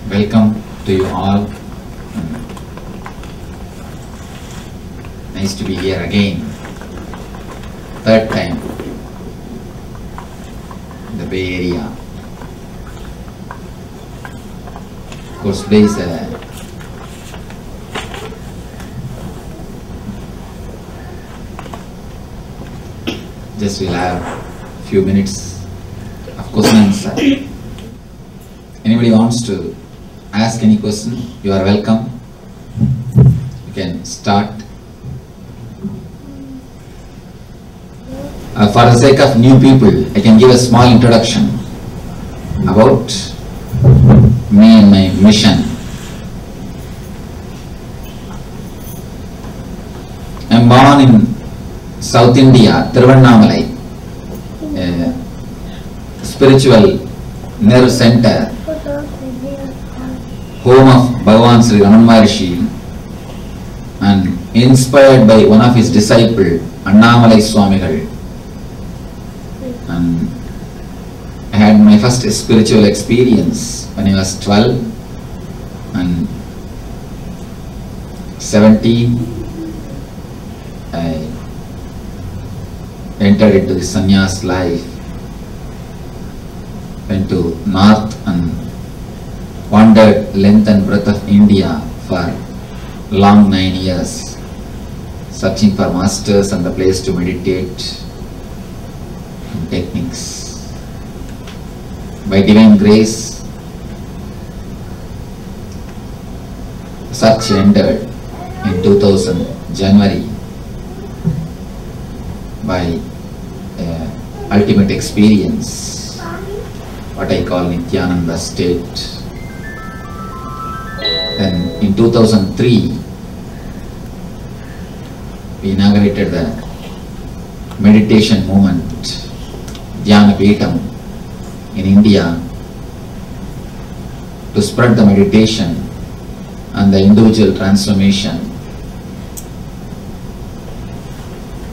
Welcome to you all. Nice to be here again. Third time in the Bay Area. Of course, today is just we'll have a few minutes of question and answer. Anybody wants to ask any question, you are welcome. You can start. For the sake of new people, I can give a small introduction about me and my mission. I am born in South India, Tiruvannamalai, a spiritual nerve center, home of Bhagavan Sri Raman Maharishi, and inspired by one of his disciples, Annamalai Swamigal. And I had my first spiritual experience when I was 12 and 17. I entered into the sannyas life, went to north and wandered length and breadth of India for long 9 years, searching for masters and the place to meditate and techniques. By divine grace, search ended in 2000 January by ultimate experience, what I call Nityananda state. Then in 2003, we inaugurated the meditation movement, Dhyana Peetham, in India, to spread the meditation and the individual transformation.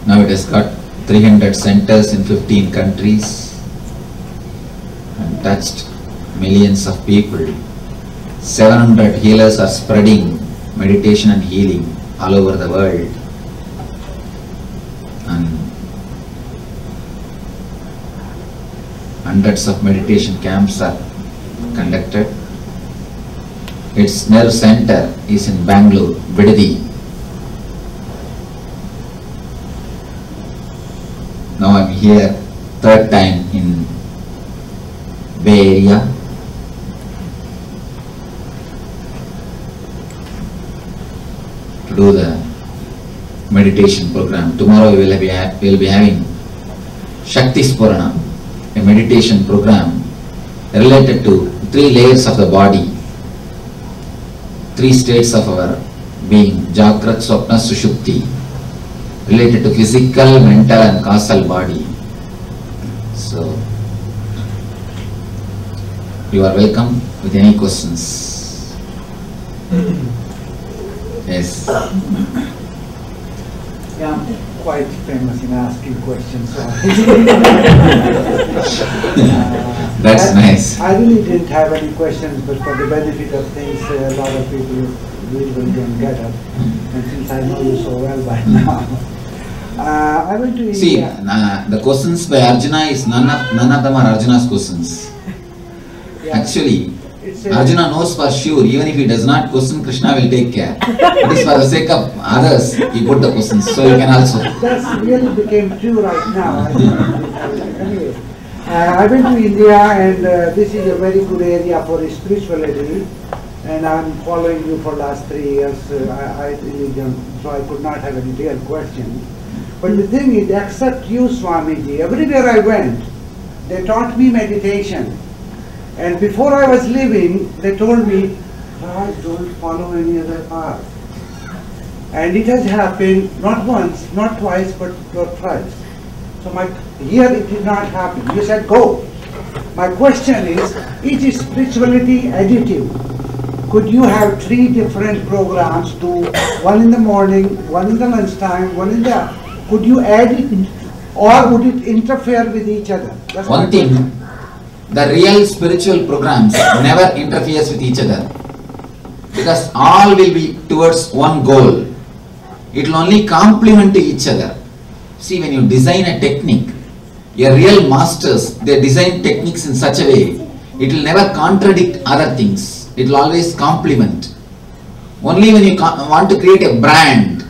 Now it has got 300 centers in 15 countries and touched millions of people. 700 healers are spreading meditation and healing all over the world. And hundreds of meditation camps are conducted. Its nerve center is in Bangalore, Bidadi. Now I am here third time in Bay Area. To do the meditation program. Tomorrow we will be having Shakti Spurana, a meditation program related to 3 layers of the body, 3 states of our being, Jagrat, Swapna, Sushupti, related to physical, mental and causal body. So, you are welcome with any questions. Yes. Yeah, I'm quite famous in asking questions. So That's nice. I really didn't have any questions, but for the benefit of things, a lot of people usually don't get up. And since I know you so well by now, I went to See, India. the questions by Arjuna is none of them are Arjuna's questions. Yeah. Actually, It's Arjuna knows for sure, even if he does not question, Krishna will take care. It is for the sake of others, he put the questions, so you can also. That's really became true right now. Anyway, I went to India, and this is a very good area for spirituality, and I'm following you for last 3 years. I really don't, so I could not have any real question. But the thing is, except you, Swamiji, everywhere I went, they taught me meditation. And before I was leaving, they told me, Raj, don't follow any other path. And it has happened not once, not twice, but thrice. So here it did not happen. You said go. My question is spirituality additive? Could you have 3 different programs, do one in the morning, one in the lunchtime, one in the... Could you add it, or would it interfere with each other? That's One thing, the real spiritual programs never interferes with each other, because all will be towards one goal. It will only complement to each other. See, when you design a technique, your real masters, they design techniques in such a way, it will never contradict other things. It will always complement. Only when you want to create a brand,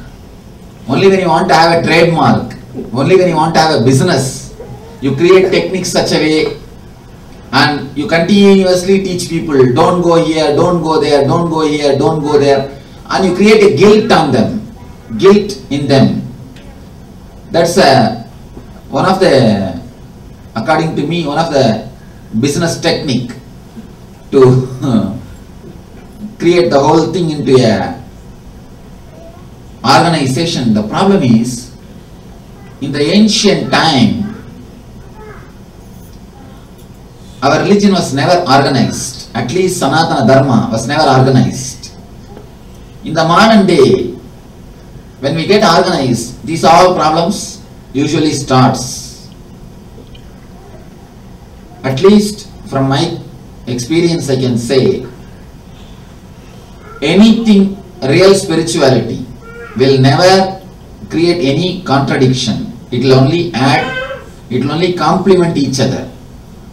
only when you want to have a trademark, only when you want to have a business, you create techniques such a way, and you continuously teach people, don't go here, don't go there, don't go here, don't go there, and you create a guilt on them, guilt in them. That's one of the, according to me, one of the business technique to create the whole thing into a organization. The problem is, in the ancient time, our religion was never organized. At least Sanatana Dharma was never organized. In the modern day, when we get organized, these all problems usually starts. At least from my experience I can say, anything real spirituality will never create any contradiction. It will only add, it will only complement each other.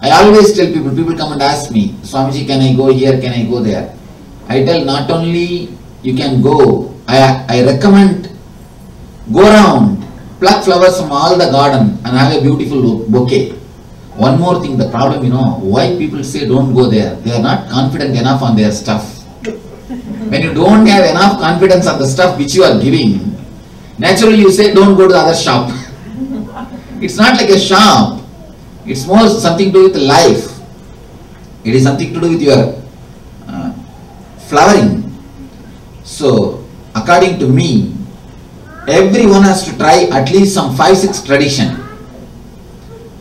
I always tell people come and ask me, Swamiji, can I go here, can I go there? I tell, not only you can go, I recommend, go around, pluck flowers from all the garden and have a beautiful bouquet. One more thing, the problem, why people say don't go there, they are not confident enough on their stuff. When you don't have enough confidence on the stuff which you are giving, naturally you say don't go to the other shop. It's not like a shop. It's more something to do with life. It is something to do with your flowering. So, according to me, everyone has to try at least some 5-6 tradition.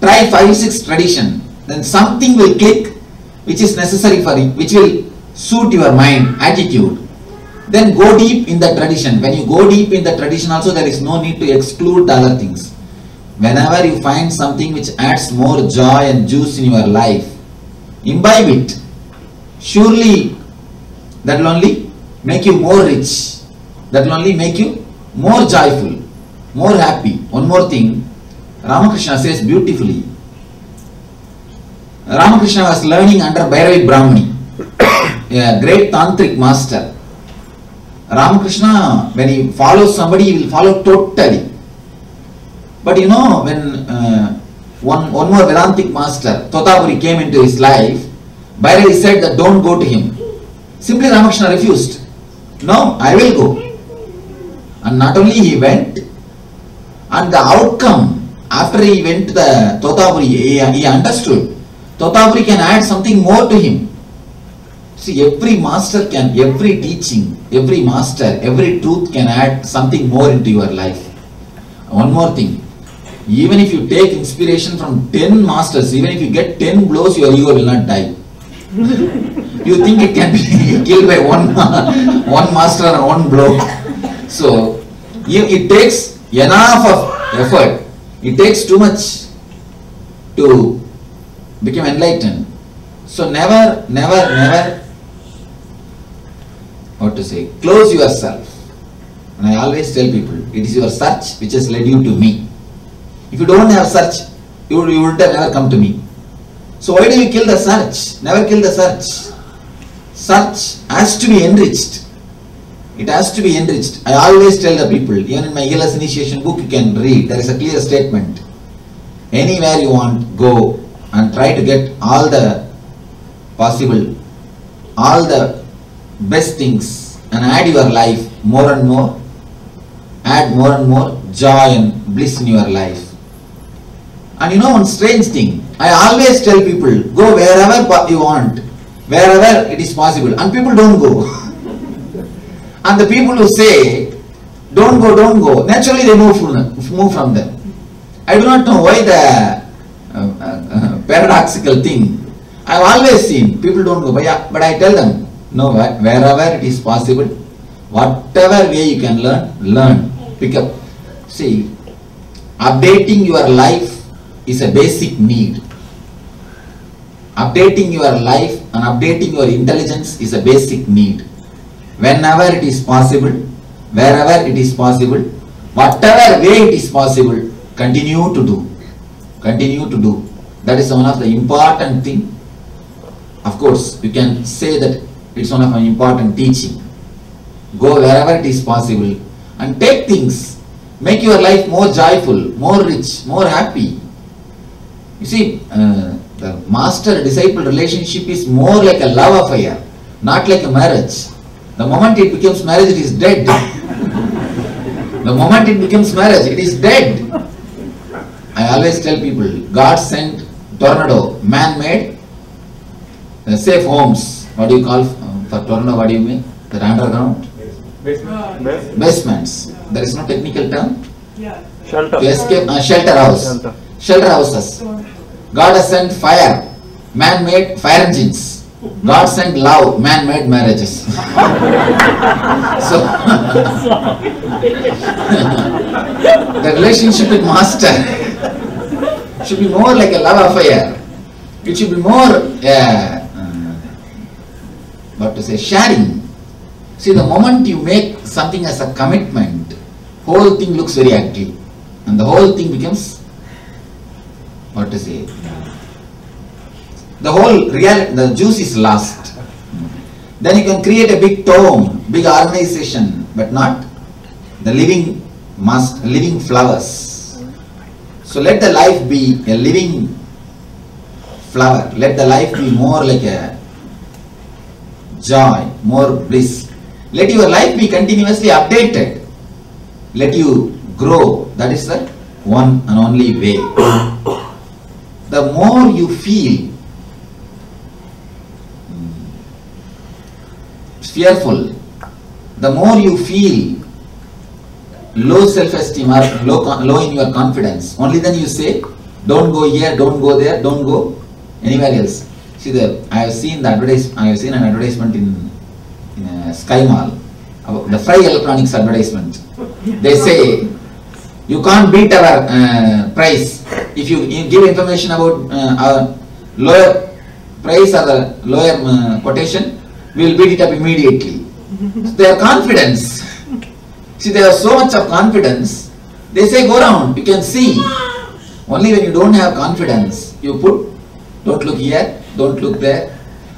Try 5-6 tradition. Then something will click which is necessary for you, which will suit your mind, attitude. Then go deep in the tradition. When you go deep in the tradition also, there is no need to exclude the other things. Whenever you find something which adds more joy and juice in your life, imbibe it. Surely that will only make you more rich. That will only make you more joyful, more happy. One more thing, Ramakrishna says beautifully. Ramakrishna was learning under Bhairavi Brahmani, a great tantric master. Ramakrishna, when he follows somebody, he will follow totally. But when one more Vedantic master, Totapuri, came into his life, Bhairavi said that don't go to him. Simply Ramakrishna refused. No, I will go. And not only he went, and the outcome, after he went to the Totapuri, he understood. Totapuri can add something more to him. See, every master can, every teaching, every master, every truth can add something more into your life. One more thing. Even if you take inspiration from 10 masters, even if you get 10 blows, your ego will not die. You think it can be killed by one master or one blow. So, it takes enough of effort. It takes too much to become enlightened. So, never, what to say, close yourself. And I always tell people, it is your search which has led you to me. If you don't have search, you would have never come to me. So why do you kill the search? Never kill the search. Search has to be enriched. It has to be enriched. I always tell the people, even in my ELS initiation book you can read, there is a clear statement. Anywhere you want, go and try to get all the possible, all the best things and add your life more and more. Add more and more joy and bliss in your life. And one strange thing, I always tell people, go wherever you want, wherever it is possible, and people don't go. And the people who say, don't go, naturally they move from them. I do not know why the paradoxical thing. I have always seen, people don't go, but I tell them, no, wherever it is possible, whatever way you can learn, pick up. See, updating your life is a basic need. Updating your life and updating your intelligence is a basic need. Whenever it is possible, wherever it is possible, whatever way it is possible, continue to do. Continue to do. That is one of the important thing. Of course, you can say that it's one of an important teaching. Go wherever it is possible and take things. Make your life more joyful, more rich, more happy. You see, the master-disciple relationship is more like a love affair, not like a marriage. The moment it becomes marriage, it is dead. The moment it becomes marriage, it is dead. I always tell people, God sent tornado, man-made, safe homes. What do you call for tornado? What do you mean? The underground? Basements. There is no technical term. Shelter. To escape shelter house. Shelter houses. God has sent fire, man-made fire engines. God sent love, man-made marriages. So the relationship with master should be more like a love affair. It should be more, what to say, sharing. See, the moment you make something as a commitment, whole thing looks very ugly, and the whole thing becomes, what to say, the whole reality, the juice is lost. Then you can create a big tome, big organization, but not the living flowers. So let the life be a living flower. Let the life be more like a joy, more bliss. Let your life be continuously updated. Let you grow. That is the one and only way. The more you feel fearful, the more you feel low self-esteem or low in your confidence, only then you say, don't go here, don't go there, don't go anywhere else. See, I have seen an advertisement in Sky Mall, the Fry Electronics advertisement. They say, you can't beat our price. If you give information about our lower price or the lower quotation, we will beat it up immediately. So their confidence. See, they have so much of confidence. They say, go round, you can see. Only when you don't have confidence, you put, don't look here, don't look there.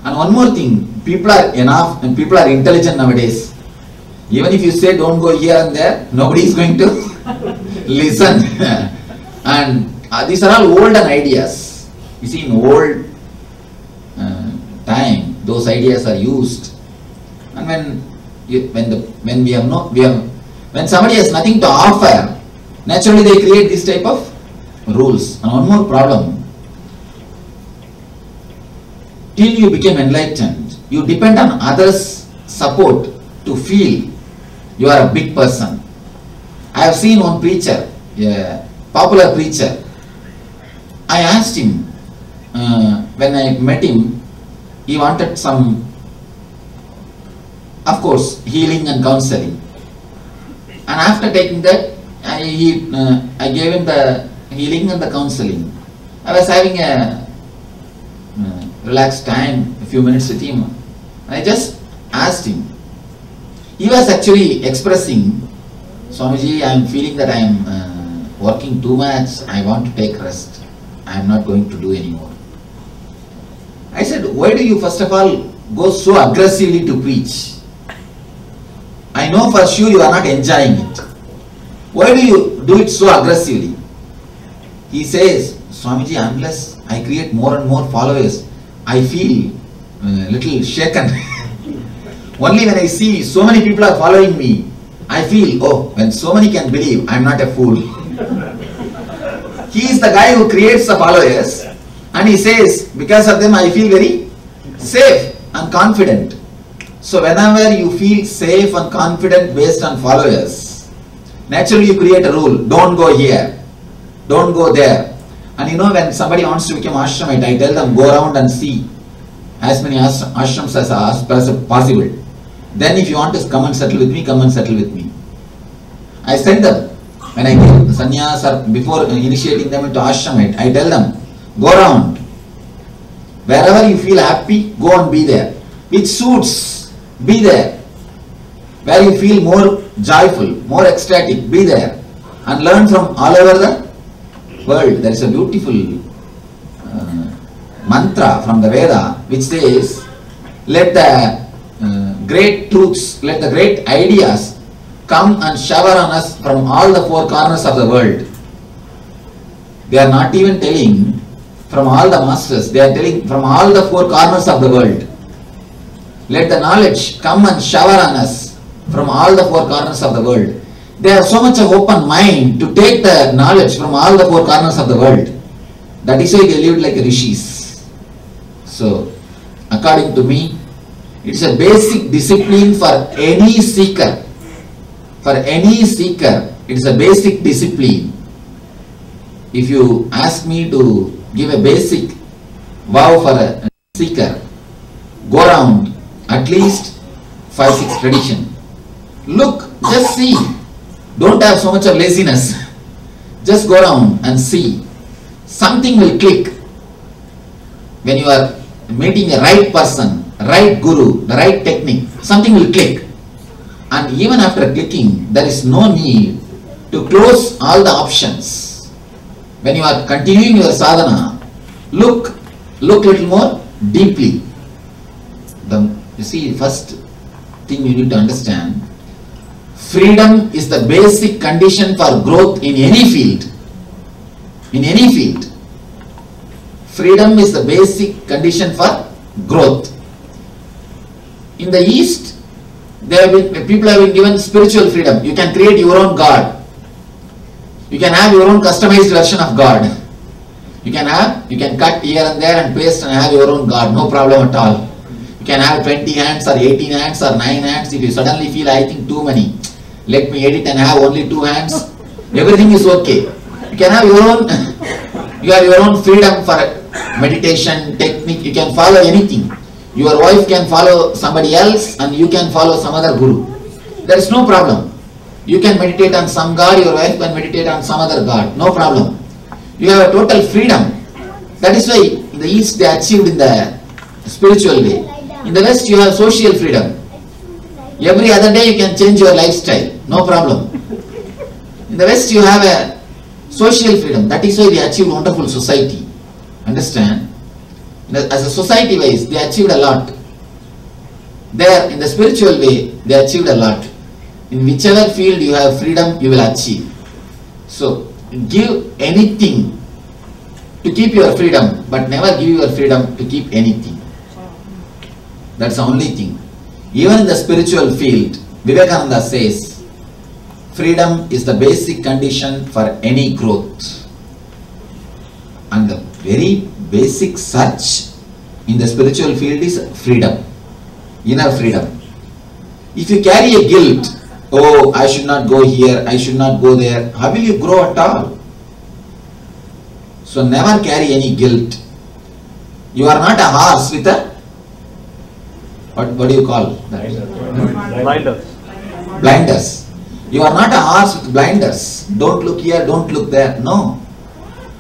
And one more thing, people are enough and people are intelligent nowadays. Even if you say don't go here and there, nobody is going to listen. And these are all olden ideas. You see, in old time, those ideas are used. And when somebody has nothing to offer, naturally they create this type of rules. And one more problem. Till you become enlightened, you depend on others' support to feel you are a big person. I have seen one preacher, a popular preacher. I asked him, when I met him, he wanted some, of course, healing and counseling. And after taking that, I gave him the healing and the counseling. I was having a relaxed time, a few minutes with him. I just asked him. He was actually expressing, Swamiji, I am feeling that I am working too much. I want to take rest. I am not going to do anymore. I said, why do you first of all go so aggressively to preach? I know for sure you are not enjoying it. Why do you do it so aggressively? He says, Swamiji, unless I create more and more followers, I feel a little shaken. Only when I see so many people are following me, I feel, oh, when so many can believe, I am not a fool. He is the guy who creates the followers, and he says, because of them I feel very safe and confident. So whenever you feel safe and confident based on followers, naturally you create a rule, don't go here, don't go there. And you know, when somebody wants to become ashramite, I tell them, go around and see as many ashrams as possible. Then if you want to come and settle with me, come and settle with me. I send them. When I give sannyas or before initiating them into ashramite, I tell them, go around. Wherever you feel happy, go and be there. Which suits, be there. Where you feel more joyful, more ecstatic, be there. And learn from all over the world. There is a beautiful mantra from the Veda which says, let the great truths, let the great ideas come and shower on us from all the four corners of the world. They are not even telling from all the masters, they are telling from all the four corners of the world. Let the knowledge come and shower on us from all the four corners of the world. They have so much of open mind to take the knowledge from all the four corners of the world. That is why they lived like rishis. So, according to me, it's a basic discipline for any seeker. For any seeker, it's a basic discipline. If you ask me to give a basic vow for a seeker, go around at least 5-6 tradition. Look, just see. Don't have so much of laziness. Just go around and see. Something will click. When you are meeting the right person, right guru, the right technique, something will click. And even after clicking, there is no need to close all the options. When you are continuing your sadhana, look little more deeply. You see, first thing you need to understand, freedom is the basic condition for growth in any field. In any field. Freedom is the basic condition for growth. In the East, people have been given spiritual freedom. You can create your own God. You can have your own customized version of God. You can cut here and there and paste and have your own God. No problem at all. You can have 20 hands or 18 hands or 9 hands. If you suddenly feel, I think too many, let me edit and have only 2 hands. Everything is okay. You can have your own, you have your own freedom for meditation, technique. You can follow anything. Your wife can follow somebody else and you can follow some other guru. There is no problem. You can meditate on some God, your wife can meditate on some other God. No problem. You have a total freedom. That is why in the East they achieved in the spiritual way. In the West you have social freedom. Every other day you can change your lifestyle. No problem. In the West you have a social freedom. That is why they achieved wonderful society. Understand? As a society wise, they achieved a lot. There, in the spiritual way, they achieved a lot. In whichever field you have freedom, you will achieve. So, give anything to keep your freedom, but never give your freedom to keep anything. That's the only thing. Even in the spiritual field, Vivekananda says, freedom is the basic condition for any growth. And the very basic search in the spiritual field is freedom, inner freedom. If you carry a guilt, oh, I should not go here, I should not go there, how will you grow at all? So never carry any guilt. You are not a horse with a, what do you call that? Blinders. Blinders. You are not a horse with blinders. Don't look here, don't look there. No.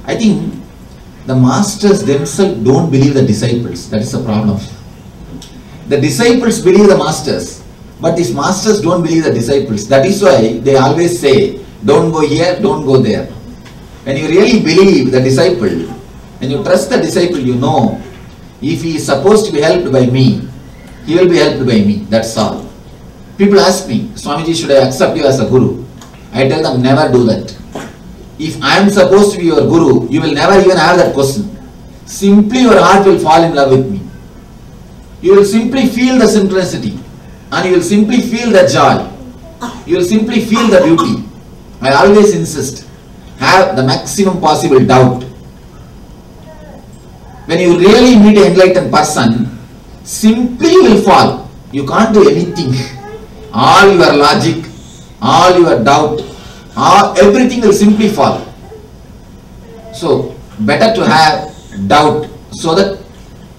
I think the masters themselves don't believe the disciples. That is the problem. The disciples believe the masters, but these masters don't believe the disciples. That is why they always say, don't go here, don't go there. When you really believe the disciple, when you trust the disciple, you know, if he is supposed to be helped by me, he will be helped by me. That's all. People ask me, Swamiji, should I accept you as a guru? I tell them, never do that. If I am supposed to be your guru, you will never even have that question. Simply your heart will fall in love with me. You will simply feel the simplicity and you will simply feel the joy. You will simply feel the beauty. I always insist, have the maximum possible doubt. When you really meet an enlightened person, simply you will fall. You can't do anything. All your logic, all your doubt, everything will simply fall. So, better to have doubt so that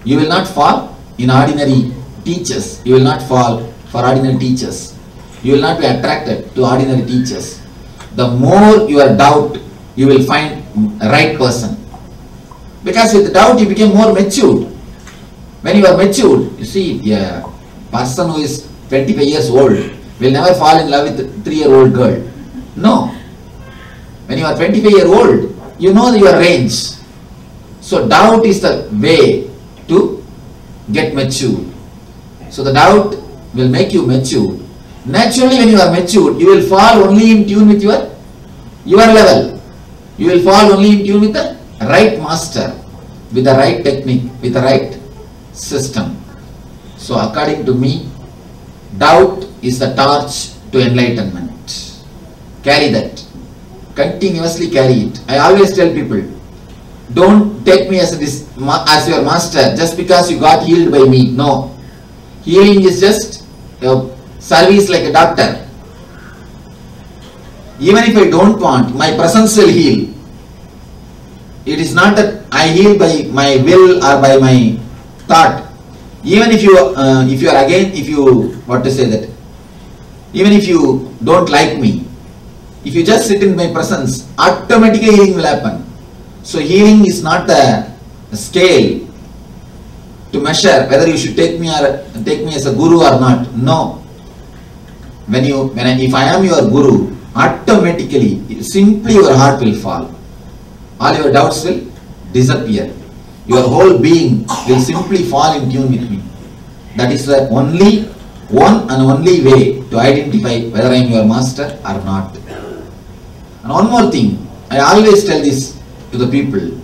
you will not fall in ordinary teachers. You will not fall for ordinary teachers. You will not be attracted to ordinary teachers. The more your doubt, you will find a right person. Because with doubt you become more matured. When you are matured, you see, a person who is 25 years old will never fall in love with a 3-year-old girl. No. When you are 25-year-old, you know your range. So doubt is the way to get matured. So the doubt will make you mature. Naturally, when you are matured, you will fall only in tune with your level. You will fall only in tune with the right master, with the right technique, with the right system. So according to me, doubt is the torch to enlightenment. Carry that. Continuously carry it. I always tell people, don't take me as your master just because you got healed by me. No. Healing is just a service like a doctor. Even if I don't want, my presence will heal. It is not that I heal by my will or by my thought. Even if you even if you don't like me, if you just sit in my presence, automatically healing will happen. So healing is not a scale to measure whether you should take me as a guru or not. No. If I am your guru, automatically, simply your heart will fall. All your doubts will disappear. Your whole being will simply fall in tune with me. That is the only one and only way to identify whether I am your master or not. And one more thing, I always tell this to the people.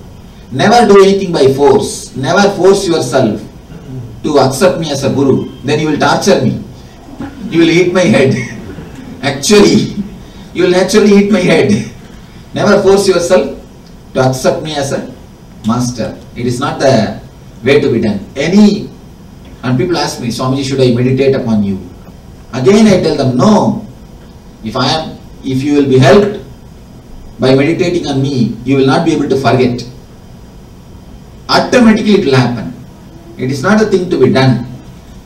Never do anything by force. Never force yourself to accept me as a guru. Then you will torture me. You will eat my head. Actually, you will actually eat my head. Never force yourself to accept me as a master. It is not the way to be done. And people ask me, Swamiji, should I meditate upon you? Again I tell them, no. If you will be helped by meditating on me, you will not be able to forget. Automatically it will happen. It is not a thing to be done.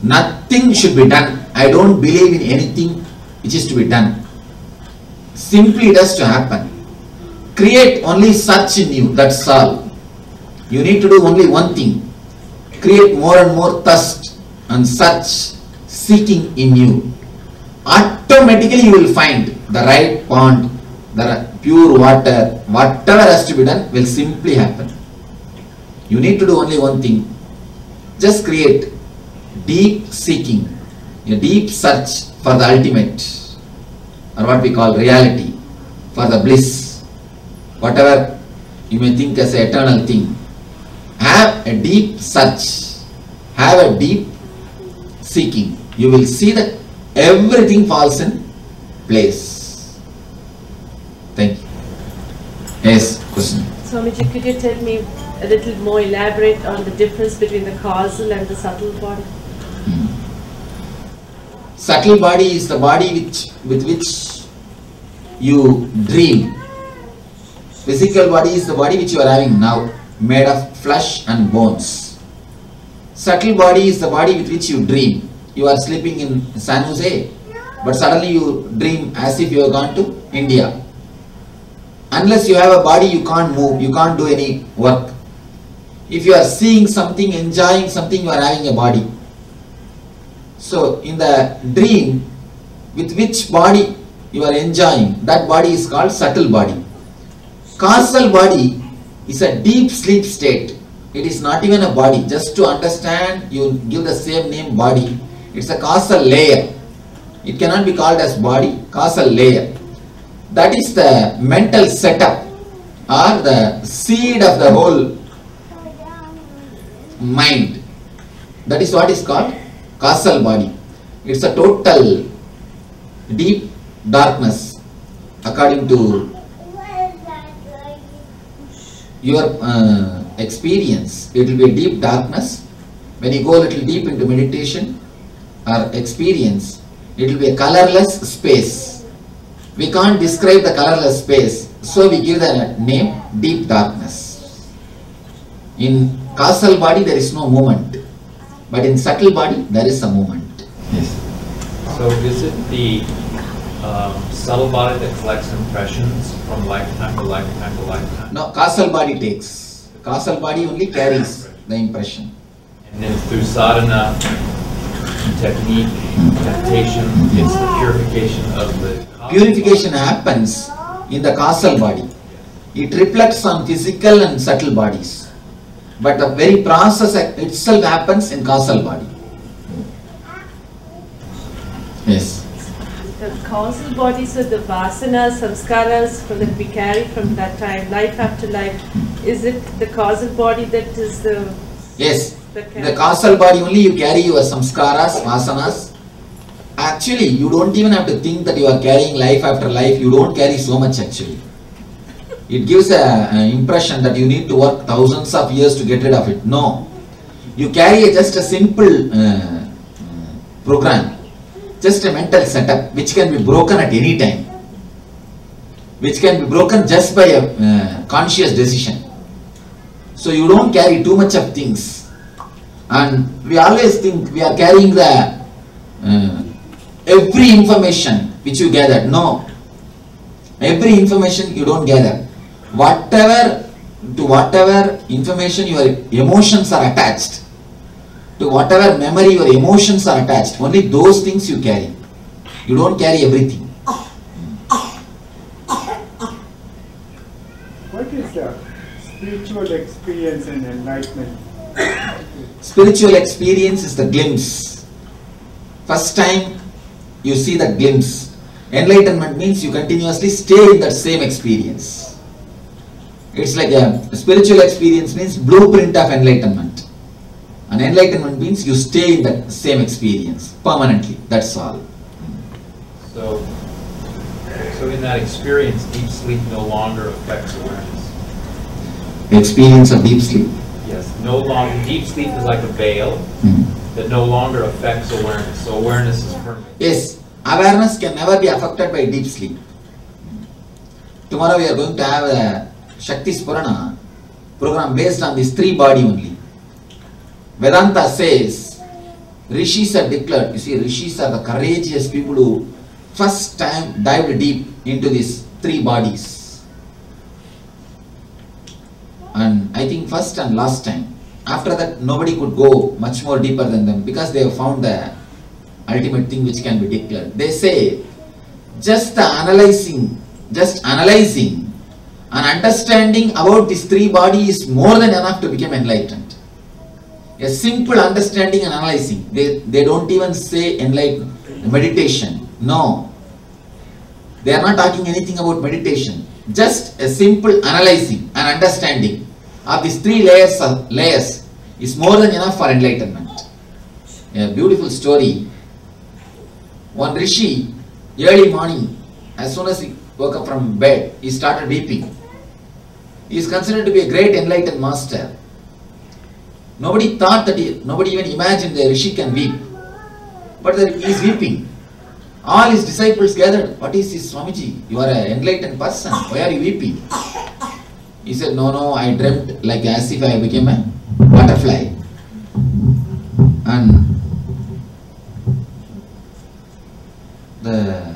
Nothing should be done. I don't believe in anything which is to be done. Simply it has to happen. Create only such in you, that's all. You need to do only one thing. Create more and more thirst and such seeking in you. Automatically you will find the right pond, the pure water, whatever has to be done will simply happen. You need to do only one thing. Just create deep seeking, a deep search for the ultimate, or what we call reality, for the bliss, whatever you may think as an eternal thing. Have a deep search, have a deep seeking. You will see that everything falls in place. Thank you. Yes, question. Swamiji, could you tell me a little more elaborate on the difference between the causal and the subtle body? Subtle body is the body with which you dream. Physical body is the body which you are having now, made of flesh and bones. Subtle body is the body with which you dream. You are sleeping in San Jose, but suddenly you dream as if you have gone to India. Unless you have a body, you can't move, you can't do any work. If you are seeing something, enjoying something, you are having a body. So in the dream, with which body you are enjoying, that body is called subtle body. Causal body is a deep sleep state. It is not even a body. Just to understand, you give the same name body. It's a causal layer. It cannot be called as body, causal layer. That is the mental setup or the seed of the whole mind. That is what is called causal body. It's a total deep darkness according to your experience. It will be a deep darkness. When you go a little deep into meditation or experience, it will be a colorless space. We can't describe the colorless space, so we give the name deep darkness. In causal body there is no movement, but in subtle body there is a movement. Yes. So is it the subtle body that collects impressions from lifetime to lifetime to lifetime? No, causal body takes. Causal body only carries the impression. And then through sadhana, technique, meditation, it's the purification of the causal Purification happens in the causal body. It reflects on physical and subtle bodies. But the very process itself happens in causal body. Yes. The causal body, so the vasanas, samskaras that we carry from that time, life after life, is it the causal body that is the... Yes. that In the causal body only you carry your samskaras, vasanas. Actually, you don't even have to think that you are carrying life after life. You don't carry so much actually. It gives an impression that you need to work thousands of years to get rid of it. No. You carry just a simple program. Just a mental setup which can be broken at any time. Which can be broken just by a conscious decision. So you don't carry too much of things. And we always think we are carrying the every information which you gathered. No. Every information you don't gather. Whatever information your emotions are attached, to whatever memory your emotions are attached, only those things you carry. You don't carry everything. What is the spiritual experience and enlightenment? Spiritual experience is the glimpse. First time you see that glimpse. Enlightenment means you continuously stay in that same experience. It's like a spiritual experience means blueprint of enlightenment. And enlightenment means you stay in that same experience permanently. That's all. So in that experience, deep sleep no longer affects awareness. Experience of deep sleep. Yes, no longer, deep sleep is like a veil that no longer affects awareness. So awareness is permanent. Yes, awareness can never be affected by deep sleep. Tomorrow we are going to have a Shakti Spurana program based on this three body only. Vedanta says, Rishis are declared, you see, Rishis are the courageous people who first time dived deep into these three bodies. And I think first and last time. After that, nobody could go much more deeper than them because they have found the ultimate thing which can be declared. They say, just analyzing and understanding about these three bodies is more than enough to become enlightened. A simple understanding and analyzing. They don't even say enlightenment, meditation. No. They are not talking anything about meditation. Just a simple analyzing and understanding of these three layers is more than enough for enlightenment. A beautiful story. One Rishi, early morning, as soon as he woke up from bed, he started weeping. He is considered to be a great enlightened master. Nobody thought that nobody even imagined the Rishi can weep. But he is weeping. All his disciples gathered. What is this, Swamiji? You are an enlightened person. Why are you weeping? He said, no, I dreamt like as if I became a butterfly. And the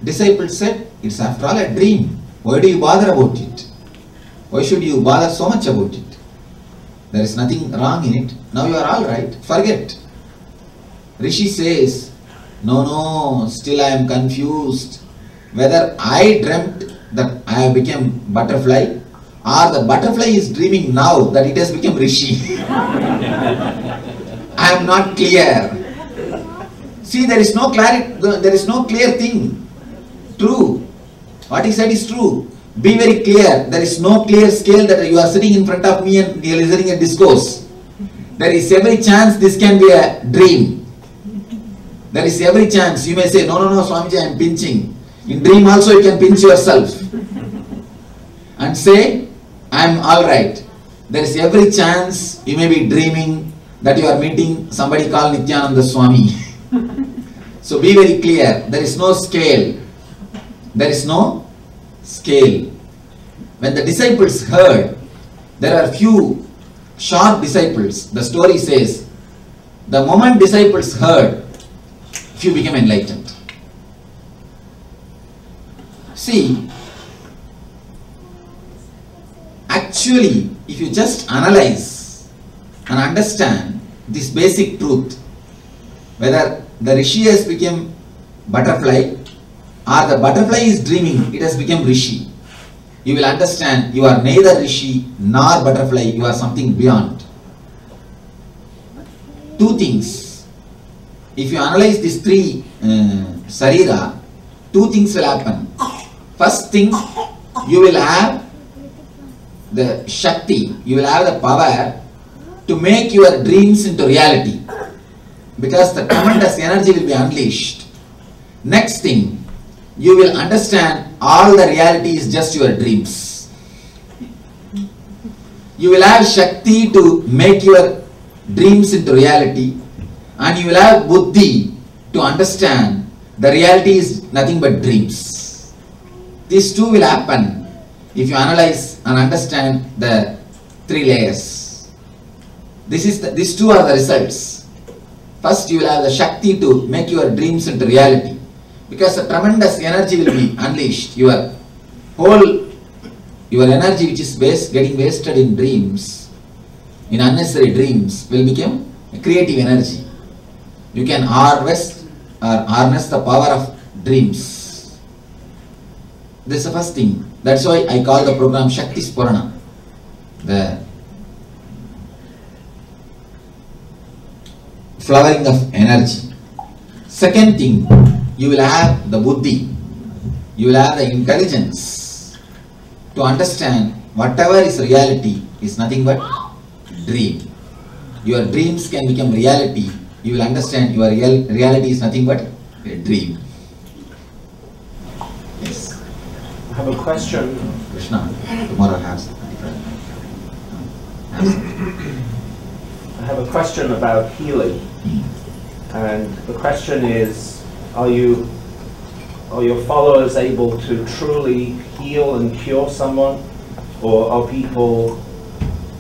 disciples said, it's after all a dream. Why do you bother about it? Why should you bother so much about it? There is nothing wrong in it. Now you are all right. Forget. Rishi says, no, still I am confused. Whether I dreamt that I have become butterfly or the butterfly is dreaming now that it has become Rishi. I am not clear. See, there is no clarity, there is no clear thing. True. What he said is true. Be very clear. There is no clear scale that you are sitting in front of me and you are listening a discourse. There is every chance this can be a dream. There is every chance. You may say, no, Swamiji, I am pinching. In dream also you can pinch yourself. And say, I am alright. There is every chance you may be dreaming that you are meeting somebody called Nityananda Swami. So be very clear. There is no scale. There is no scale. When the disciples heard, there are few sharp disciples. The story says, the moment disciples heard, few became enlightened. See, actually, if you just analyze and understand this basic truth, whether the rishi has become butterfly or the butterfly is dreaming, it has become rishi. You will understand you are neither rishi nor butterfly, you are something beyond. Two things. If you analyze these three sarira, two things will happen. First thing, you will have the Shakti, you will have the power to make your dreams into reality, because the tremendous energy will be unleashed. Next thing, you will understand all the reality is just your dreams. You will have Shakti to make your dreams into reality, and you will have Buddhi to understand the reality is nothing but dreams. These two will happen if you analyze and understand the three layers. These two are the results. First, you will have the Shakti to make your dreams into reality, because a tremendous energy will be unleashed. Your energy which is getting wasted in dreams, in unnecessary dreams, will become a creative energy. You can harvest or harness the power of dreams. This is the first thing. That's why I call the program Shakti Spurana, the flowering of energy. Second thing, you will have the Buddhi, you will have the intelligence to understand whatever is reality is nothing but dream. Your dreams can become reality. You will understand your reality is nothing but a dream. Yes. I have a question. Krishna, tomorrow has different. I have a question about healing. And the question is, are your followers able to truly heal and cure someone? Or are people,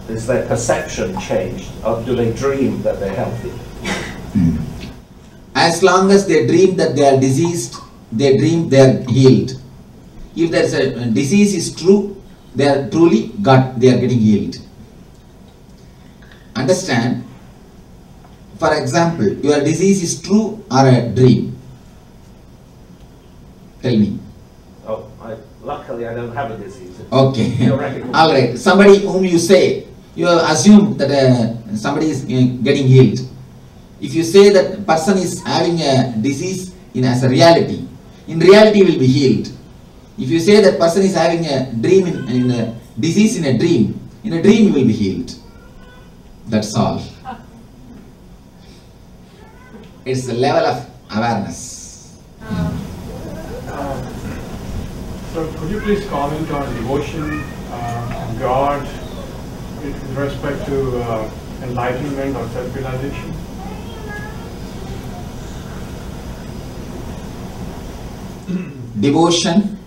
is their perception changed? Or do they dream that they're healthy? As long as they dream that they are diseased, they dream they are healed. If there is a disease is true, they are truly they are getting healed. Understand? For example, your disease is true or a dream? Tell me. Oh, luckily I don't have a disease. Okay. Theoretical. All right. Somebody whom you say, you assume that somebody is getting healed. If you say that person is having a disease as a reality, in reality will be healed. If you say that person is having a dream in a disease in a dream will be healed. That's all. It's the level of awareness. So could you please comment on devotion and God with respect to enlightenment or self-realization? Devotion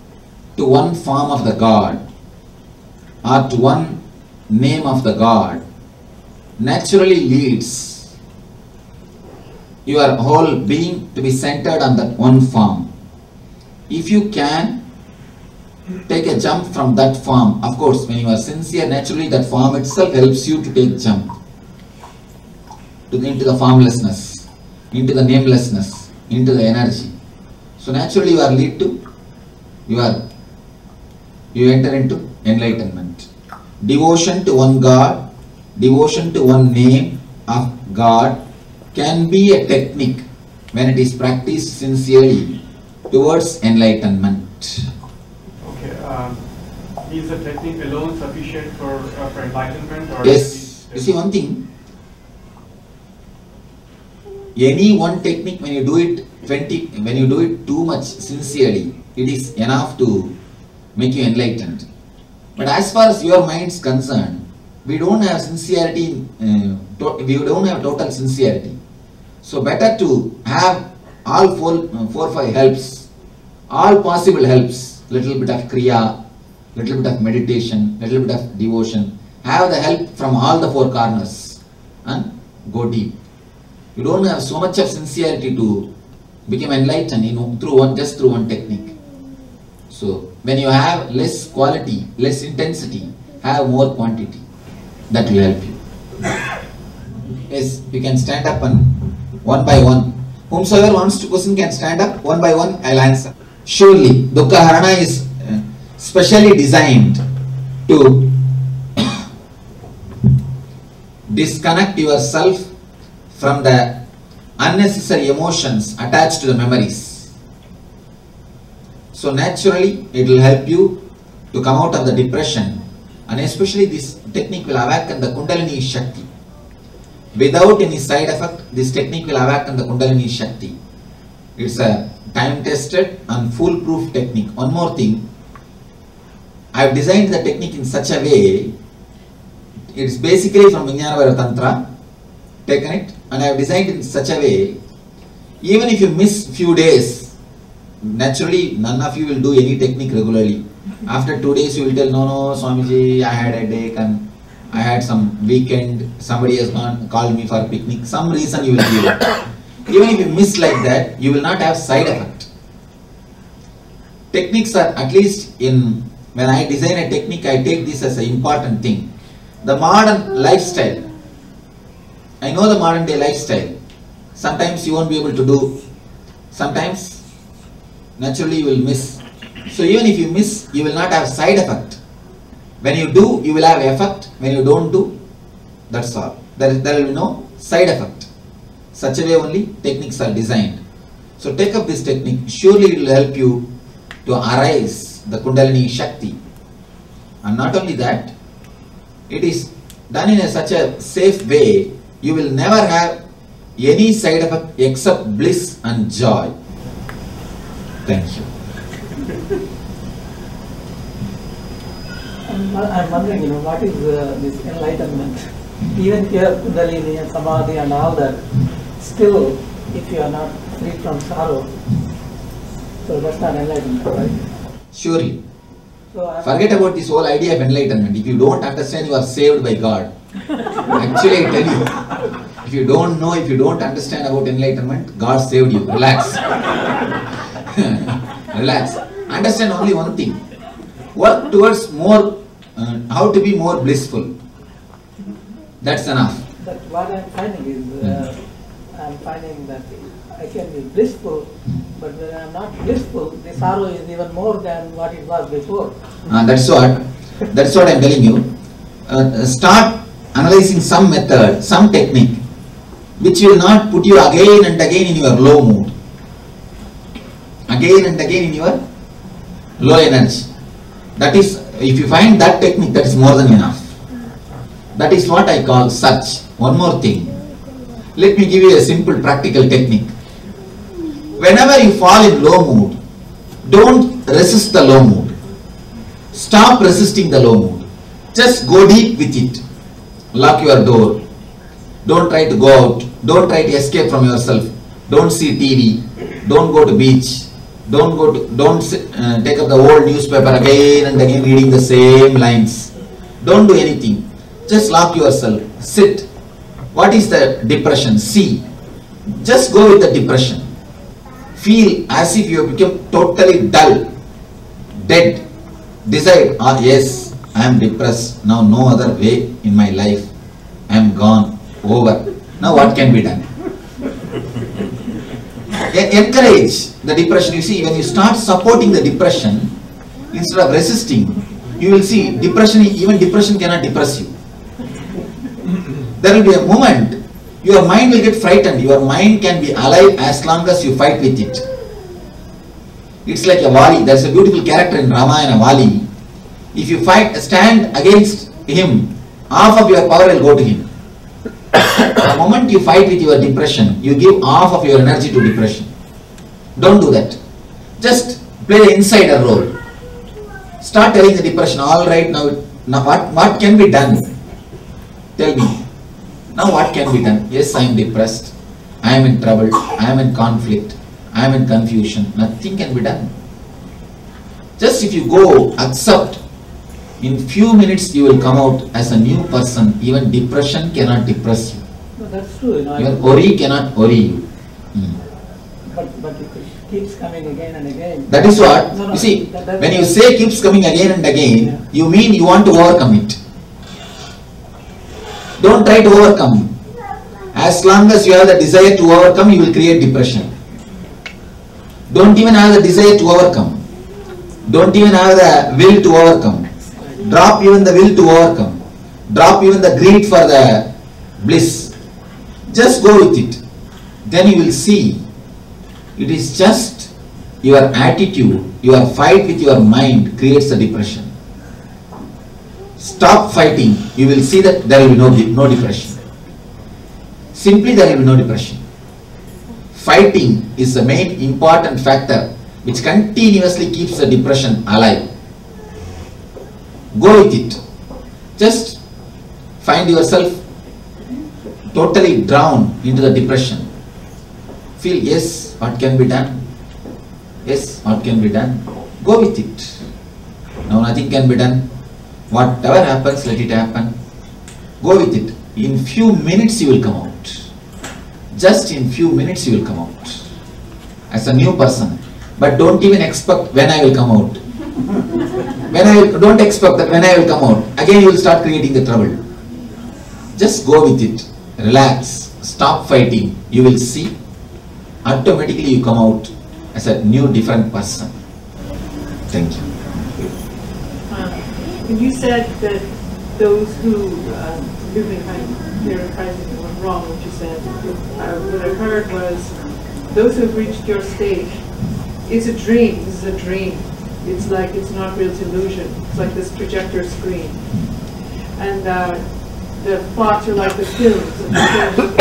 to one form of the God or to one name of the God naturally leads your whole being to be centered on that one form. If you can take a jump from that form, of course when you are sincere, naturally that form itself helps you to take jump into the formlessness, into the namelessness, into the energy. So naturally you are lead to, you enter into enlightenment. Devotion to one God, devotion to one name of God can be a technique when it is practiced sincerely towards enlightenment. Okay, is the technique alone sufficient for enlightenment? Or Yes. You see one thing, any one technique when you do it too much sincerely, it is enough to make you enlightened. But as far as your mind is concerned, we don't have sincerity, we don't have total sincerity. So better to have all four, five helps, all possible helps, little bit of kriya, little bit of meditation, little bit of devotion, have the help from all the four corners and go deep. You don't have so much of sincerity to become enlightened just through one technique. So when you have less quality, less intensity, have more quantity. That will help you. Yes, you can stand up and one by one. Whomsoever wants to question can stand up, one by one I'll answer. Surely, Dukkha Harana is specially designed to disconnect yourself from the unnecessary emotions attached to the memories. So naturally, it will help you to come out of the depression, and especially this technique will awaken the Kundalini Shakti. Without any side effect, this technique will awaken the Kundalini Shakti. It's a time-tested and foolproof technique. One more thing, I have designed the technique in such a way, it's basically from Vijnanavara Tantra, taken it, and I have designed it in such a way, even if you miss few days, naturally none of you will do any technique regularly. After 2 days you will tell, no, Swamiji, I had a headache and I had some weekend, somebody has called me for a picnic, some reason you will give. Even if you miss like that, you will not have side effect. Techniques are, at least when I design a technique, I take this as an important thing. The modern lifestyle, I know the modern day lifestyle, sometimes you won't be able to do, sometimes naturally you will miss. So even if you miss, you will not have side effect. When you do, you will have effect. When you don't do, that's all. There will be no side effect. Such a way only techniques are designed. So take up this technique. Surely it will help you to arise the Kundalini Shakti. And not only that, it is done in such a safe way, you will never have any side effect except bliss and joy. Thank you. I'm wondering, what is this enlightenment? Even if you have Kundalini and Samadhi and all that, still, if you are not free from sorrow, so that's not enlightenment, right? Surely. So Forget about this whole idea of enlightenment. If you don't understand, you are saved by God. Actually, I tell you, if you don't know, if you don't understand about enlightenment, God saved you. Relax. Relax. Understand only one thing. Work towards more, how to be more blissful. That's enough. But what I'm finding is, I'm finding that I can be blissful, but when I'm not blissful, the sorrow is even more than what it was before. That's what I'm telling you. Start analyzing some method, some technique, which will not put you again and again in your low mood. Again and again in your low energy. That is, if you find that technique, that is more than enough. That is what I call search. One more thing. Let me give you a simple practical technique. Whenever you fall in low mood, don't resist the low mood. Stop resisting the low mood. Just go deep with it. Lock your door. Don't try to go out. Don't try to escape from yourself. Don't see TV. Don't go to beach. Don't take up the old newspaper again and again reading the same lines. Don't do anything. Just lock yourself. Sit. What is the depression? See. Just go with the depression. Feel as if you have become totally dull, dead. Decide, yes, I am depressed. Now no other way in my life. I am gone. Over. Now what can be done? Encourage the depression. You see, when you start supporting the depression, instead of resisting, you will see even depression cannot depress you. There will be a moment, your mind will get frightened. Your mind can be alive as long as you fight with it. It's like a Vali. There's a beautiful character in Ramayana, Vali. If you stand against him, half of your power will go to him. The moment you fight with your depression, you give half of your energy to depression. Don't do that. Just play the insider role. Start telling the depression, all right, now what can be done? Tell me. Now what can be done? Yes, I am depressed. I am in trouble. I am in conflict. I am in confusion. Nothing can be done. Just if you go, accept, in few minutes you will come out as a new person. Even depression cannot depress you. No, that's true. Even worry cannot worry you. But it keeps coming again and again. That is what, No, you see, that- when you say keeps coming again and again, you mean you want to overcome it. Don't try to overcome. As long as you have the desire to overcome, you will create depression. Don't even have the desire to overcome. Don't even have the will to overcome. Drop even the will to overcome. Drop even the greed for the bliss. Just go with it. Then you will see it is just your attitude, your fight with your mind creates the depression. Stop fighting, you will see that there will be no depression. Simply there will be no depression. Fighting is the main important factor which continuously keeps the depression alive. Go with it. Just find yourself totally drowned into the depression. Feel, yes, what can be done? Yes, what can be done? Go with it. Now nothing can be done. Whatever happens, let it happen. Go with it. In few minutes you will come out. Just in few minutes you will come out. As a new person. But don't even expect when I will come out. Don't expect that when I will come out. Again you will start creating the trouble. Just go with it. Relax. Stop fighting. You will see. Automatically you come out as a new, different person. Thank you. And you said that those who, forgive me if I'm paraphrasing wrong what you said, what I heard was those who have reached your stage, it's a dream, this is a dream. It's like, it's not real, it's illusion. It's like this projector screen. And the thoughts are like the films, and the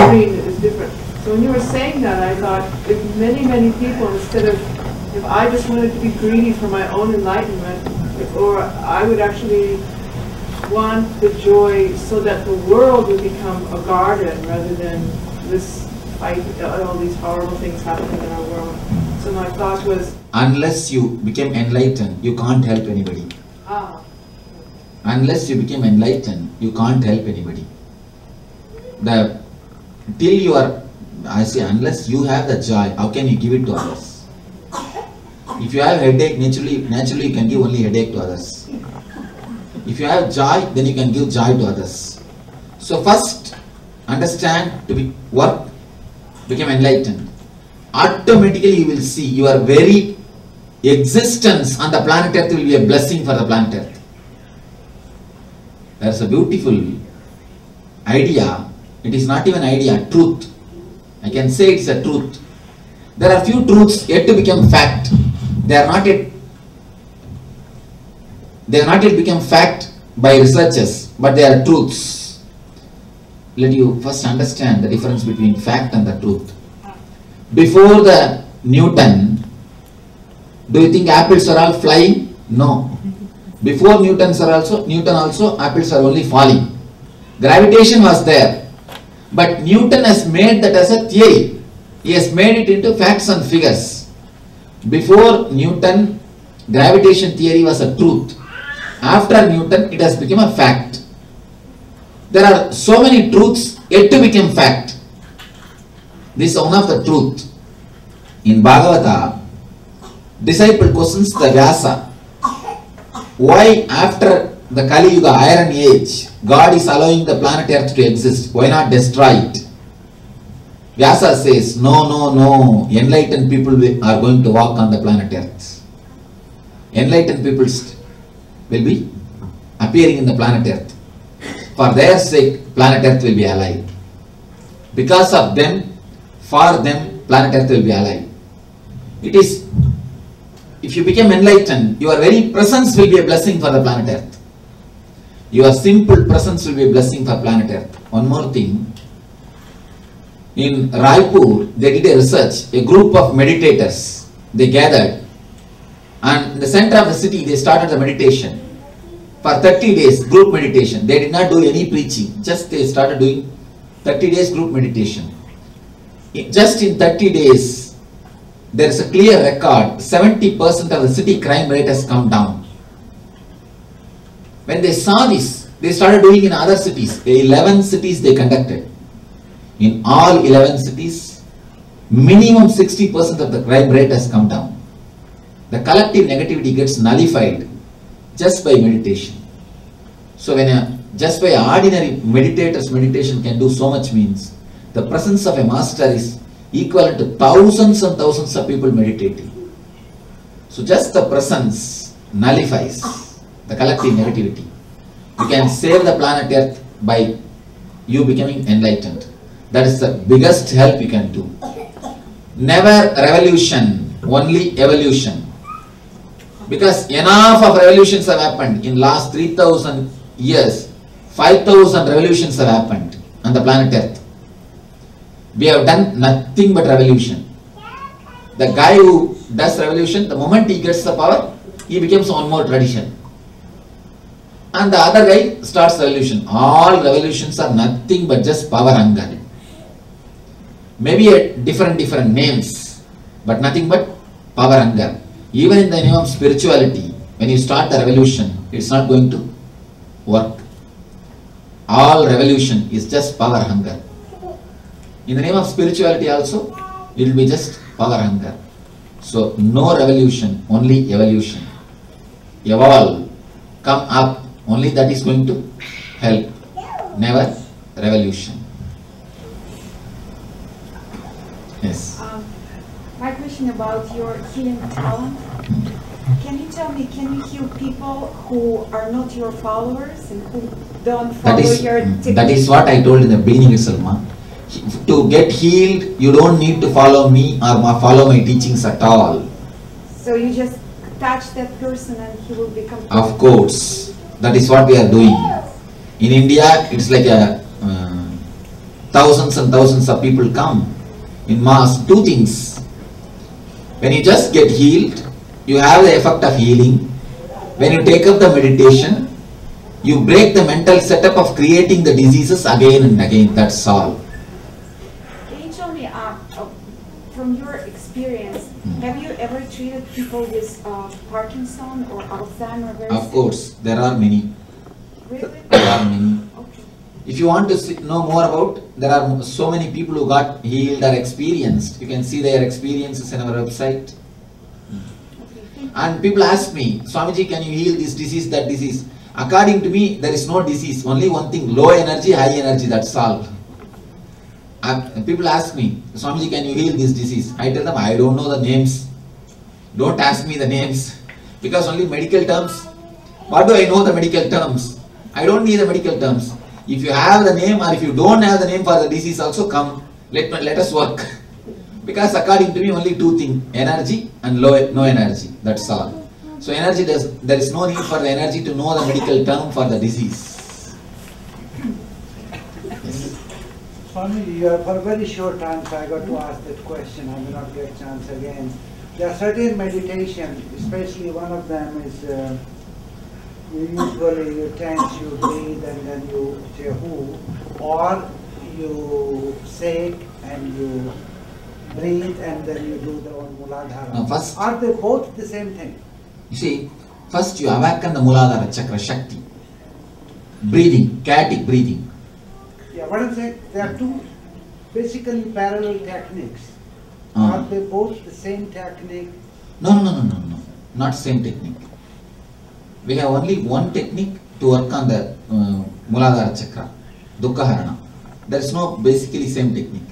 screen is different. So when you were saying that, I thought if many people, instead of, if I just wanted to be greedy for my own enlightenment, or I would actually want the joy so that the world would become a garden rather than this fight, all these horrible things happening in our world. So my thought was, unless you became enlightened, you can't help anybody. Unless you became enlightened, you can't help anybody. Till you are, I say, unless you have the joy, how can you give it to others? If you have headache, naturally you can give only headache to others. If you have joy, then you can give joy to others. So first, understand to work, become enlightened. Automatically you will see your very existence on the planet Earth will be a blessing for the planet Earth. There is a beautiful idea. It is not even idea, truth. I can say it's a truth. There are few truths yet to become fact. They are not yet become fact by researchers, but they are truths. Let you first understand the difference between fact and the truth. Before the Newton, do you think apples are all flying? No. Before Newton also, apples are only falling. Gravitation was there. But Newton has made that as a theory. He has made it into facts and figures. Before Newton, gravitation theory was a truth. After Newton, it has become a fact. There are so many truths yet to become fact. This is one of the truth. In Bhagavata, disciple questions the Vyasa. Why after the Kali Yuga Iron Age, God is allowing the planet Earth to exist? Why not destroy it? Vyasa says, no, enlightened people are going to walk on the planet Earth. Enlightened people will be appearing in the planet Earth. For their sake, planet Earth will be alive. Because of them, for them, planet Earth will be alive. It is, if you become enlightened, your very presence will be a blessing for the planet Earth. Your simple presence will be a blessing for planet Earth. One more thing. In Raipur, they did a research. A group of meditators, they gathered, and in the center of the city, they started the meditation. For 30 days, group meditation. They did not do any preaching. Just they started doing 30 days group meditation. Just in 30 days, there is a clear record. 70% of the city crime rate has come down. When they saw this, they started doing in other cities. 11 cities they conducted. In all 11 cities, minimum 60% of the crime rate has come down. The collective negativity gets nullified just by meditation. So when just by ordinary meditators, meditation can do so much means. The presence of a master is equivalent to thousands and thousands of people meditating. So just the presence nullifies the collective negativity. You can save the planet Earth by you becoming enlightened. That is the biggest help you can do. Never revolution, only evolution. Because enough of revolutions have happened. In last 3000 years, 5000 revolutions have happened on the planet Earth. We have done nothing but revolution. The guy who does revolution, the moment he gets the power, he becomes one more tradition. And the other guy starts revolution. All revolutions are nothing but just power hunger. Maybe a different names, but nothing but power hunger. Even in the name of spirituality, when you start the revolution, it's not going to work. All revolution is just power hunger. In the name of spirituality also, it will be just power hunger. So no revolution, only evolution. Evolve, come up, only that is going to help. Never revolution. Yes. My question about your healing talent. Can you tell me, can you heal people who are not your followers and who don't follow your technique? That is what I told in the beginning itself, ma. To get healed, you don't need to follow me or follow my teachings at all. So you just touch that person and he will become... Of course. That is what we are doing. In India, it's like thousands and thousands of people come in mass. Two things. When you just get healed, you have the effect of healing. When you take up the meditation, you break the mental setup of creating the diseases again and again. That's all. Can you tell me, from your experience, have you ever treated people with Parkinson or Alzheimer's? Of course, there are many. Really? There are many. Okay. If you want to know more about, there are so many people who got healed or experienced. You can see their experiences in our website. And people ask me, Swamiji, can you heal this disease, that disease? According to me, there is no disease. Only one thing, low energy, high energy, that's all. People ask me, Swamiji, can you heal this disease? I tell them, I don't know the names. Don't ask me the names. Because only medical terms. What do I know the medical terms? I don't need the medical terms. If you have the name or if you don't have the name for the disease also, come. Let us work. Because according to me, only two things, energy and no energy. That's all. So energy, there is no need for the energy to know the medical term for the disease. Yes. Swami, for a very short time, so I got to ask that question. I may not get a chance again. There are certain meditation, especially one of them is you tense, you breathe, and then you say who, or you say and you breathe and then you do the Muladhara. Now first, are they both the same thing? You see, first you awaken the Muladhara chakra Shakti. Breathing, chaotic breathing. Yeah, what I'm saying, there are two basically parallel techniques. Are they both the same technique? No. Not same technique. We have only one technique to work on the Muladhara chakra, Dukkha Harana. There is no basically same technique.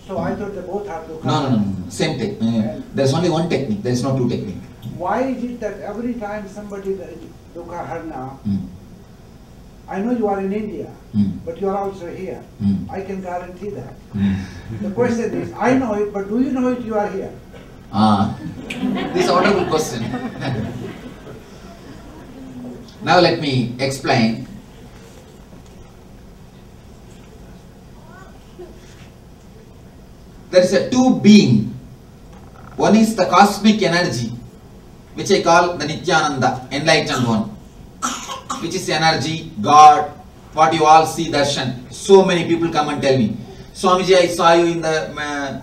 So I thought they both have Dukkha. No. Same technique. There is only one technique. There is no two technique. Why is it that every time somebody does Dukkha Harana, I know you are in India, but you are also here. I can guarantee that. The question is, I know it, but do you know it you are here? This is a wonderful question. Now let me explain. There is a two being. One is the cosmic energy, which I call the Nityananda, enlightened one, which is energy, God, what you all see, darshan. So many people come and tell me, Swamiji, I saw you in the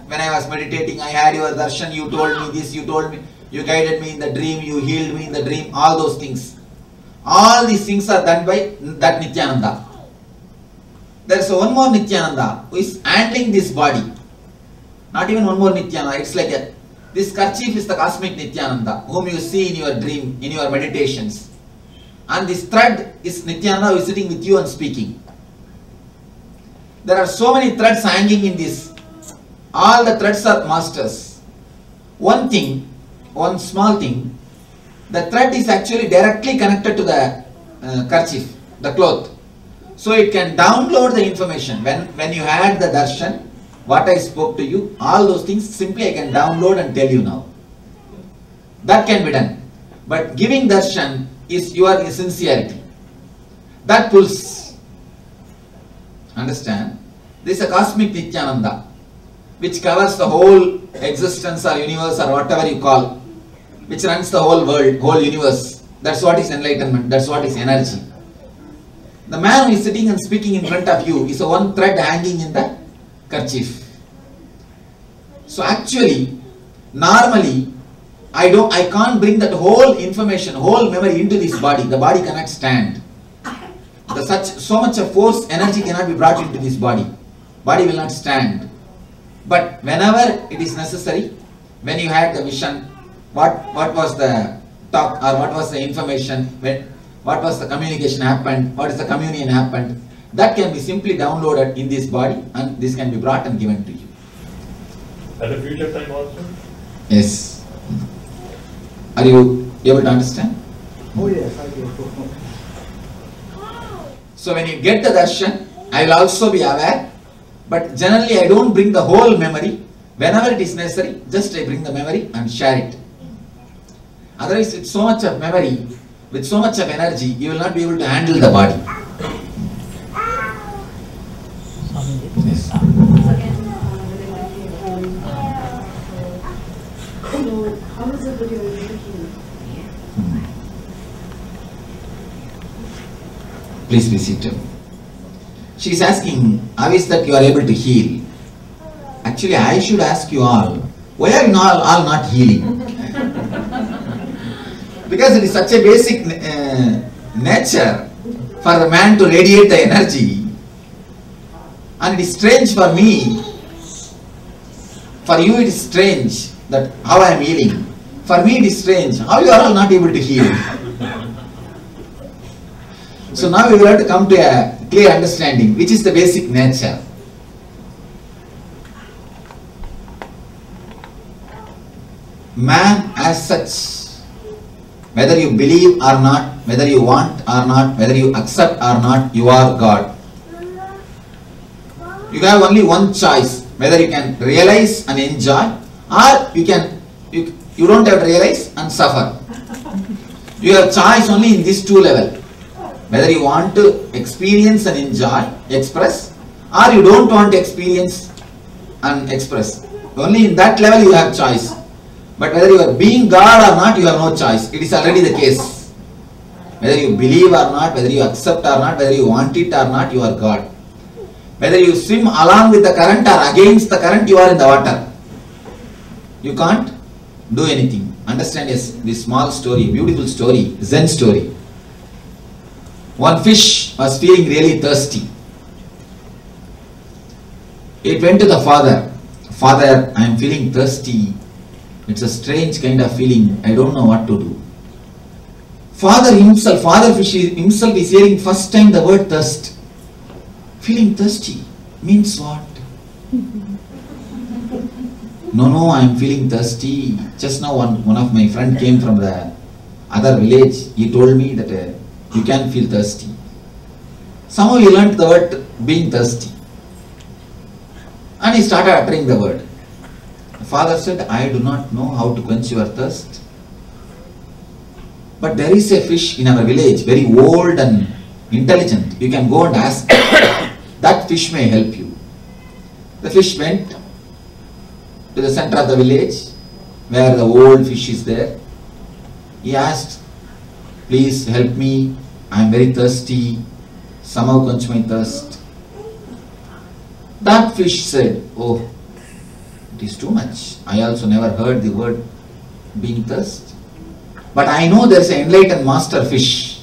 when I was meditating, I had your darshan, you told me this, you told me, you guided me in the dream, you healed me in the dream, all those things. All these things are done by that Nityananda. There is one more Nityananda who is handling this body. Not even one more Nityananda, it's like this kerchief is the cosmic Nityananda, whom you see in your dream, in your meditations. And this thread is Nityananda who is sitting with you and speaking. there are so many threads hanging in this. All the threads are masters. One thing, one small thing, the thread is actually directly connected to the kerchief, the cloth. So it can download the information. When you had the darshan, what I spoke to you, all those things simply I can download and tell you now. That can be done. But giving darshan is your sincerity. That pulls. Understand? This is a cosmic Nityananda, which covers the whole existence or universe or whatever you call, which runs the whole world, whole universe. That's what is enlightenment. That's what is energy. The man who is sitting and speaking in front of you is a one thread hanging in the kerchief. So actually, normally, I can't bring that whole information, whole memory into this body. The body cannot stand. So much of force, energy cannot be brought into this body. Body will not stand. But whenever it is necessary, when you had the vision, what was the talk or what was the information, what was the communication happened, what is the communion happened, that can be simply downloaded in this body and this can be brought and given to you. At a future time also? Yes. Are you able to understand? Oh yes, I do. So when you get the darshan, I will also be aware, but generally I don't bring the whole memory. Whenever it is necessary, just I bring the memory and share it. Otherwise, with so much of memory, with so much of energy, you will not be able to handle the body. Yes. So how is it that you are able to heal? Please be seated. She is asking, how is that you are able to heal? Actually, I should ask you all, why are you all not healing? Because it is such a basic nature for the man to radiate the energy, and it is strange for me. For you it is strange that how I am healing. For me it is strange how you are all not able to heal. So now we will have to come to a clear understanding, which is the basic nature. Man as such, whether you believe or not, whether you want or not, whether you accept or not, you are God. You have only one choice, whether you can realize and enjoy, or you don't have to realize and suffer. You have choice only in these two levels. Whether you want to experience and enjoy, express, or you don't want to experience and express. Only in that level you have choice. But whether you are being God or not, you have no choice. It is already the case. Whether you believe or not, whether you accept or not, whether you want it or not, you are God. Whether you swim along with the current or against the current, you are in the water. You can't do anything. Understand this small story, beautiful story, Zen story. One fish was feeling really thirsty. It went to the father. Father, I am feeling thirsty. It's a strange kind of feeling. I don't know what to do. Father fish himself is hearing first time the word thirst. Feeling thirsty means what? No, I am feeling thirsty. Just now one of my friend came from the other village. He told me that you can feel thirsty. Somehow he learnt the word being thirsty. And he started uttering the word. The father said, I do not know how to quench your thirst. But there is a fish in our village, very old and intelligent. You can go and ask. That fish may help you. The fish went to the center of the village where the old fish is there. He asked, please help me. I am very thirsty. Somehow quench my thirst. That fish said, oh, it is too much. I also never heard the word being thirst. But I know there is an enlightened master fish.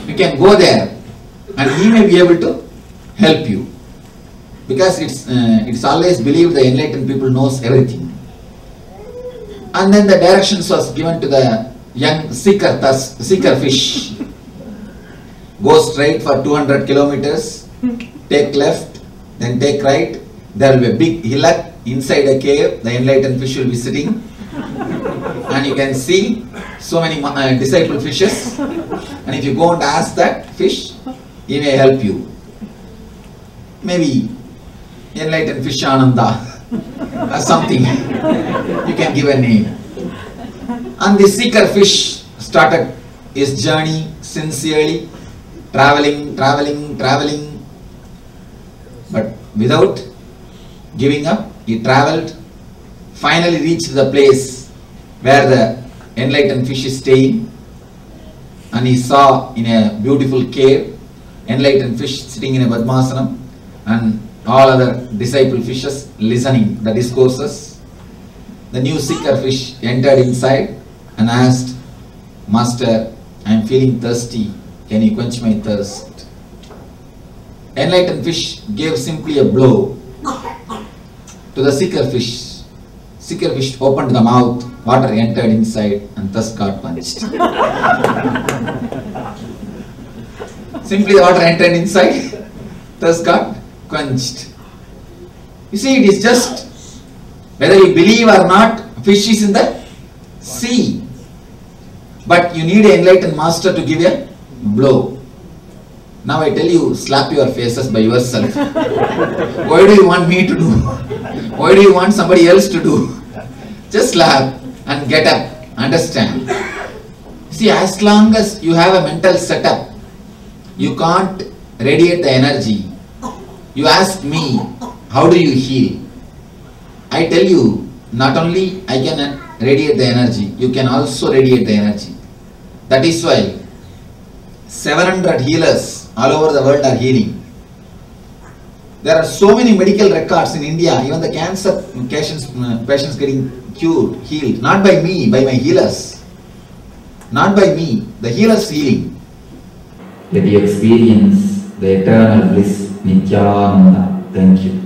You can go there and he may be able to help you. Because it's always believed the enlightened people knows everything. And then the directions was given to the young seeker fish. Go straight for 200 kilometers. take left, then take right. There will be a big hillock inside a cave. The enlightened fish will be sitting, and you can see so many disciple fishes. And if you go and ask that fish, he may help you. Maybe enlightened fish Ananda or something. You can give a name. And the seeker fish started his journey sincerely, traveling, but without giving up. He traveled, finally reached the place where the enlightened fish is staying, and he saw in a beautiful cave enlightened fish sitting in a Padmasanam and all other disciple fishes listening the discourses. The new seeker fish entered inside and asked, "Master, I am feeling thirsty. Can you quench my thirst?" Enlightened fish gave simply a blow to the seeker fish. Seeker fish opened the mouth, water entered inside, and thirst got quenched. Simply the water entered inside, thirst got quenched. You see, it is just, whether you believe or not, fish is in the sea. But you need an enlightened master to give a blow. Now I tell you, slap your faces by yourself. Why do you want me to do? Why do you want somebody else to do? Just slap and get up. Understand? See, as long as you have a mental setup, you can't radiate the energy. You ask me, how do you heal? I tell you, not only I can radiate the energy, you can also radiate the energy. That is why 700 healers all over the world are healing. There are so many medical records in India, even the cancer patients getting cured, healed, not by me, by my healers. Not by me, the healers healing. Let you experience the eternal bliss, Nityananda. Thank you.